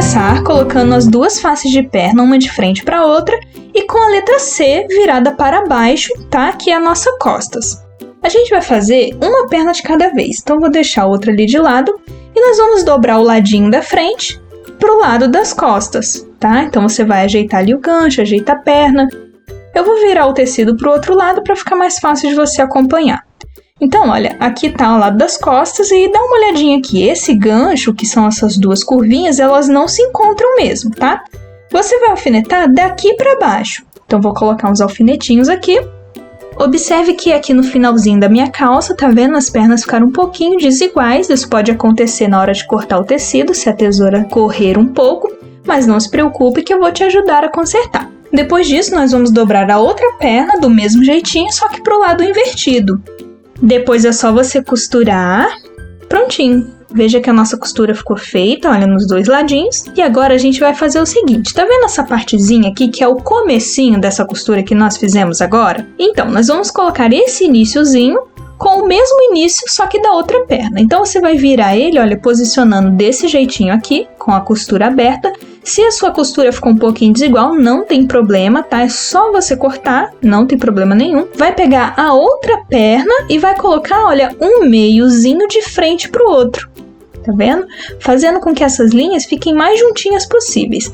começar colocando as duas faces de perna, uma de frente para a outra, e com a letra C virada para baixo, tá? Que é a nossa costas. A gente vai fazer uma perna de cada vez, então vou deixar a outra ali de lado, e nós vamos dobrar o ladinho da frente pro lado das costas, tá? Então você vai ajeitar ali o gancho, ajeita a perna. Eu vou virar o tecido pro outro lado para ficar mais fácil de você acompanhar. Então, olha, aqui tá o lado das costas e dá uma olhadinha aqui. Esse gancho, que são essas duas curvinhas, elas não se encontram mesmo, tá? Você vai alfinetar daqui para baixo. Então, vou colocar uns alfinetinhos aqui. Observe que aqui no finalzinho da minha calça, tá vendo? As pernas ficaram um pouquinho desiguais. Isso pode acontecer na hora de cortar o tecido, se a tesoura correr um pouco. Mas não se preocupe que eu vou te ajudar a consertar. Depois disso, nós vamos dobrar a outra perna do mesmo jeitinho, só que pro lado invertido. Depois é só você costurar. Prontinho. Veja que a nossa costura ficou feita, olha, nos dois ladinhos. E agora a gente vai fazer o seguinte, tá vendo essa partezinha aqui, que é o comecinho dessa costura que nós fizemos agora? Então, nós vamos colocar esse iniciozinho com o mesmo início, só que da outra perna. Então, você vai virar ele, olha, posicionando desse jeitinho aqui, com a costura aberta. Se a sua costura ficou um pouquinho desigual, não tem problema, tá? É só você cortar, não tem problema nenhum. Vai pegar a outra perna e vai colocar, olha, um meiozinho de frente pro outro. Tá vendo? Fazendo com que essas linhas fiquem mais juntinhas possíveis.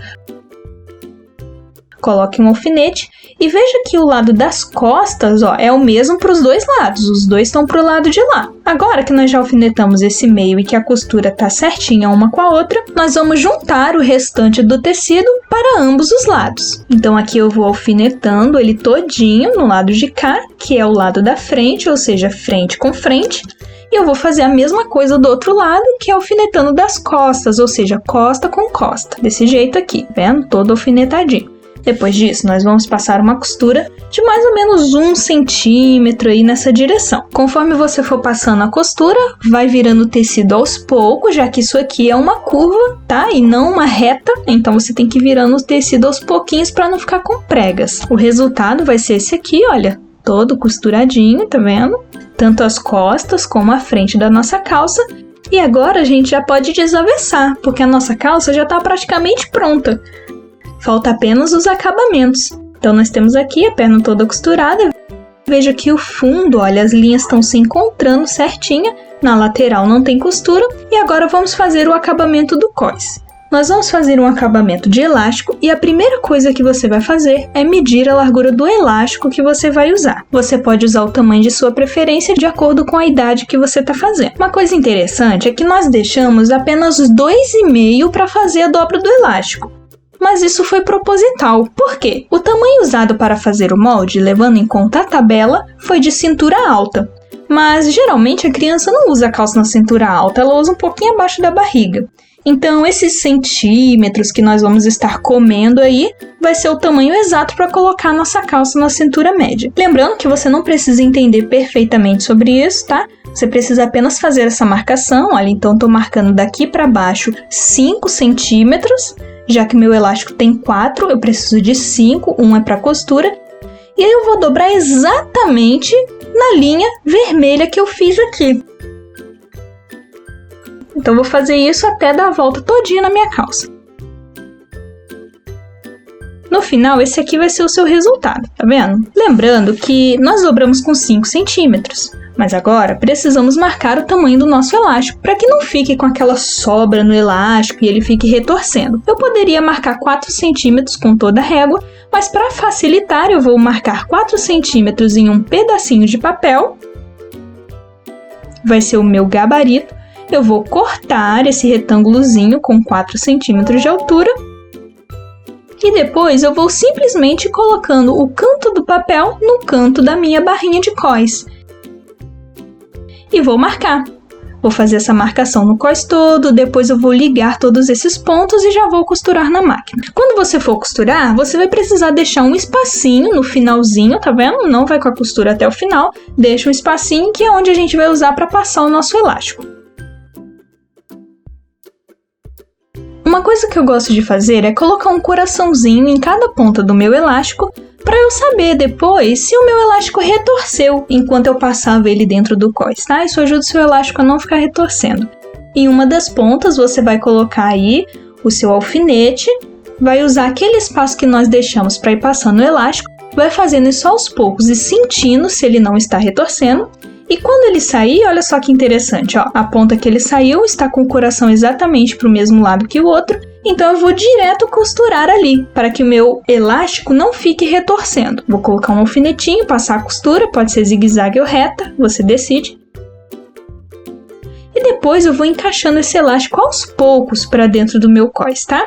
Coloque um alfinete e veja que o lado das costas, ó, é o mesmo para os dois lados. Os dois estão pro lado de lá. Agora que nós já alfinetamos esse meio e que a costura tá certinha uma com a outra, nós vamos juntar o restante do tecido para ambos os lados. Então aqui eu vou alfinetando ele todinho no lado de cá, que é o lado da frente, ou seja, frente com frente. E eu vou fazer a mesma coisa do outro lado, que é alfinetando das costas, ou seja, costa com costa. Desse jeito aqui, vendo? Todo alfinetadinho. Depois disso, nós vamos passar uma costura de mais ou menos 1 centímetro aí nessa direção. Conforme você for passando a costura, vai virando o tecido aos poucos, já que isso aqui é uma curva, tá? E não uma reta, então você tem que ir virando o tecido aos pouquinhos para não ficar com pregas. O resultado vai ser esse aqui, olha, todo costuradinho, tá vendo? Tanto as costas como a frente da nossa calça. E agora a gente já pode desaversar, porque a nossa calça já está praticamente pronta. Falta apenas os acabamentos. Então nós temos aqui a perna toda costurada. Veja que o fundo, olha, as linhas estão se encontrando certinha. Na lateral não tem costura. E agora vamos fazer o acabamento do cós. Nós vamos fazer um acabamento de elástico e a primeira coisa que você vai fazer é medir a largura do elástico que você vai usar. Você pode usar o tamanho de sua preferência de acordo com a idade que você está fazendo. Uma coisa interessante é que nós deixamos apenas 2,5 para fazer a dobra do elástico. Mas isso foi proposital. Por quê? O tamanho usado para fazer o molde, levando em conta a tabela, foi de cintura alta. Mas geralmente a criança não usa calça na cintura alta, ela usa um pouquinho abaixo da barriga. Então, esses centímetros que nós vamos estar comendo aí, vai ser o tamanho exato para colocar nossa calça na cintura média. Lembrando que você não precisa entender perfeitamente sobre isso, tá? Você precisa apenas fazer essa marcação. Olha, então estou marcando daqui para baixo 5 centímetros, já que meu elástico tem 4, eu preciso de 5, 1 é para costura. E aí eu vou dobrar exatamente na linha vermelha que eu fiz aqui. Então, eu vou fazer isso até dar a volta todinha na minha calça. No final, esse aqui vai ser o seu resultado, tá vendo? Lembrando que nós dobramos com 5 centímetros, mas agora precisamos marcar o tamanho do nosso elástico, para que não fique com aquela sobra no elástico e ele fique retorcendo. Eu poderia marcar 4 centímetros com toda a régua, mas para facilitar eu vou marcar 4 centímetros em um pedacinho de papel. Vai ser o meu gabarito. Eu vou cortar esse retângulozinho com 4 centímetros de altura e depois eu vou simplesmente colocando o canto do papel no canto da minha barrinha de cós. E vou marcar. Vou fazer essa marcação no cós todo, depois eu vou ligar todos esses pontos e já vou costurar na máquina. Quando você for costurar, você vai precisar deixar um espacinho no finalzinho, tá vendo? Não vai com a costura até o final, deixa um espacinho que é onde a gente vai usar para passar o nosso elástico. Uma coisa que eu gosto de fazer é colocar um coraçãozinho em cada ponta do meu elástico para eu saber depois se o meu elástico retorceu enquanto eu passava ele dentro do cós, tá? Isso ajuda o seu elástico a não ficar retorcendo. Em uma das pontas você vai colocar aí o seu alfinete, vai usar aquele espaço que nós deixamos para ir passando o elástico, vai fazendo isso aos poucos e sentindo se ele não está retorcendo. E quando ele sair, olha só que interessante, ó, a ponta que ele saiu está com o coração exatamente para o mesmo lado que o outro, então eu vou direto costurar ali, para que o meu elástico não fique retorcendo. Vou colocar um alfinetinho, passar a costura, pode ser zigue-zague ou reta, você decide. E depois eu vou encaixando esse elástico aos poucos para dentro do meu cós, tá?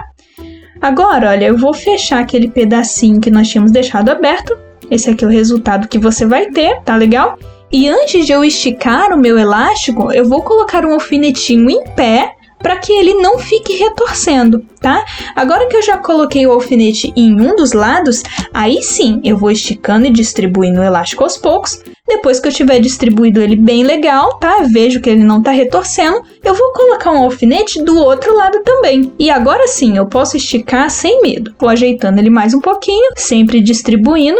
Agora, olha, eu vou fechar aquele pedacinho que nós tínhamos deixado aberto. Esse aqui é o resultado que você vai ter, tá legal? E antes de eu esticar o meu elástico, eu vou colocar um alfinetinho em pé para que ele não fique retorcendo, tá? Agora que eu já coloquei o alfinete em um dos lados, aí sim eu vou esticando e distribuindo o elástico aos poucos. Depois que eu tiver distribuído ele bem legal, tá? Vejo que ele não tá retorcendo, eu vou colocar um alfinete do outro lado também. E agora sim, eu posso esticar sem medo. Vou ajeitando ele mais um pouquinho, sempre distribuindo.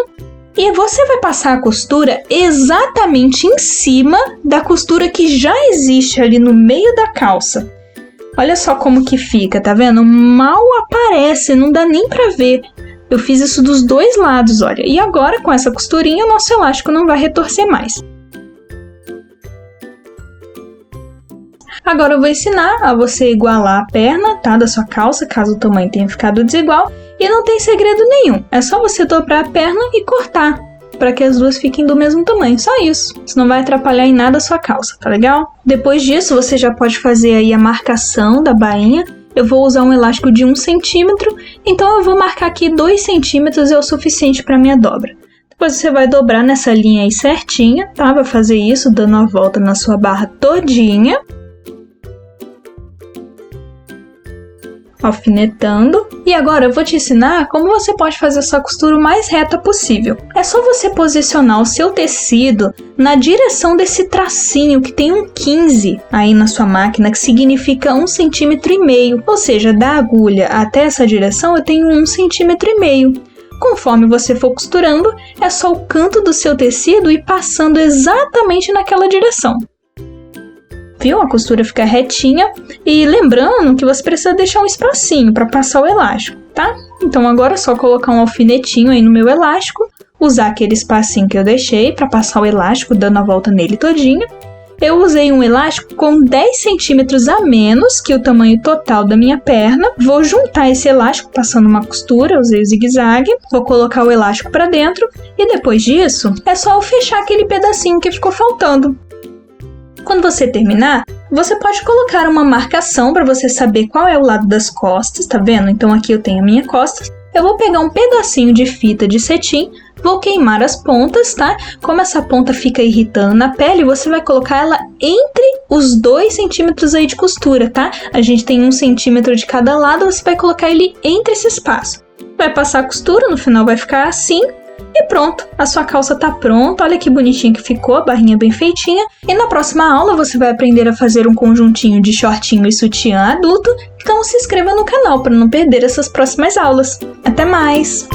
E você vai passar a costura exatamente em cima da costura que já existe ali no meio da calça. Olha só como que fica, tá vendo? Mal aparece, não dá nem pra ver. Eu fiz isso dos dois lados, olha. E agora, com essa costurinha, o nosso elástico não vai retorcer mais. Agora eu vou ensinar a você igualar a perna, tá? Da sua calça, caso o tamanho tenha ficado desigual. E não tem segredo nenhum. É só você dobrar a perna e cortar, para que as duas fiquem do mesmo tamanho. Só isso. Isso não vai atrapalhar em nada a sua calça, tá legal? Depois disso, você já pode fazer aí a marcação da bainha. Eu vou usar um elástico de 1 centímetro, então eu vou marcar aqui 2 centímetros é o suficiente para minha dobra. Depois você vai dobrar nessa linha aí certinha, tá? Vai fazer isso dando a volta na sua barra todinha. Alfinetando. E agora eu vou te ensinar como você pode fazer essa costura o mais reta possível. É só você posicionar o seu tecido na direção desse tracinho que tem um 15 aí na sua máquina, que significa 1,5 cm. Ou seja, da agulha até essa direção eu tenho 1,5 cm. Conforme você for costurando, é só o canto do seu tecido ir passando exatamente naquela direção. Viu? A costura fica retinha e lembrando que você precisa deixar um espacinho para passar o elástico, tá? Então agora é só colocar um alfinetinho aí no meu elástico, usar aquele espacinho que eu deixei para passar o elástico dando a volta nele todinho. Eu usei um elástico com 10 centímetros a menos que o tamanho total da minha perna. Vou juntar esse elástico passando uma costura, usei o zigue-zague, vou colocar o elástico para dentro e depois disso é só eu fechar aquele pedacinho que ficou faltando. Quando você terminar, você pode colocar uma marcação para você saber qual é o lado das costas, tá vendo? Então aqui eu tenho a minha costa. Eu vou pegar um pedacinho de fita de cetim, vou queimar as pontas, tá? Como essa ponta fica irritando na pele, você vai colocar ela entre os 2 centímetros aí de costura, tá? A gente tem 1 centímetro de cada lado, você vai colocar ele entre esse espaço. Vai passar a costura, no final vai ficar assim. E pronto, a sua calça tá pronta, olha que bonitinho que ficou, a barrinha bem feitinha. E na próxima aula você vai aprender a fazer um conjuntinho de shortinho e sutiã adulto, então se inscreva no canal para não perder essas próximas aulas. Até mais!